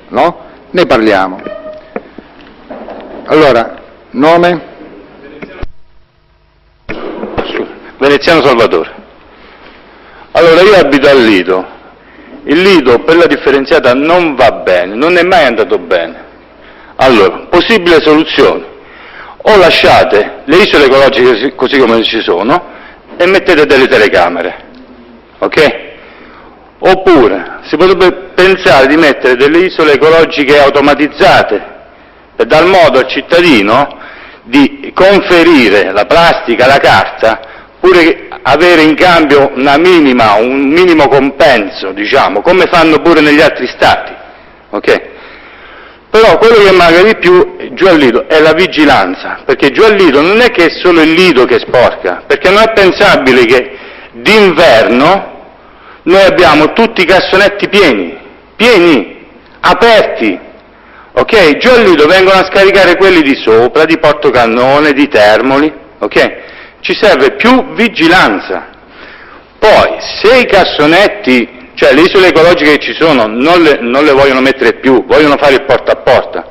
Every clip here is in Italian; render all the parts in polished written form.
no? Ne parliamo. Allora, nome? Veneziano Salvatore. Allora, io abito al Lido. Il Lido per la differenziata non va bene, non è mai andato bene. Allora, possibile soluzione: o lasciate le isole ecologiche così come ci sono e mettete delle telecamere, ok? Oppure si potrebbe pensare di mettere delle isole ecologiche automatizzate per dar modo al cittadino di conferire la plastica, la carta, pure avere in cambio un minimo compenso, diciamo, come fanno pure negli altri stati, ok? Però quello che manca di più giù al Lido è la vigilanza, perché giù al Lido non è che è solo il Lido che sporca, perché non è pensabile che d'inverno noi abbiamo tutti i cassonetti pieni, aperti, ok? Giù al Lido vengono a scaricare quelli di sopra, di Portocannone, di Termoli, ok? Ci serve più vigilanza. Poi, se i cassonetti, cioè le isole ecologiche che ci sono, non le vogliono mettere più, vogliono fare il porta a porta,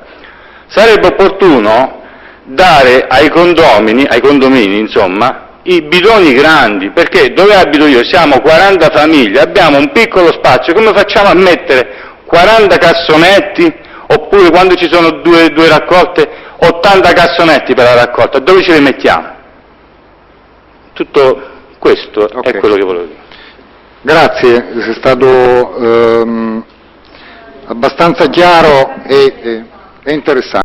sarebbe opportuno dare ai condomini, insomma, i bidoni grandi, perché dove abito io siamo 40 famiglie, abbiamo un piccolo spazio, come facciamo a mettere 40 cassonetti, oppure quando ci sono due raccolte, 80 cassonetti per la raccolta, dove ce li mettiamo? Tutto questo è quello che volevo dire. Grazie, sei stato abbastanza chiaro e interessante.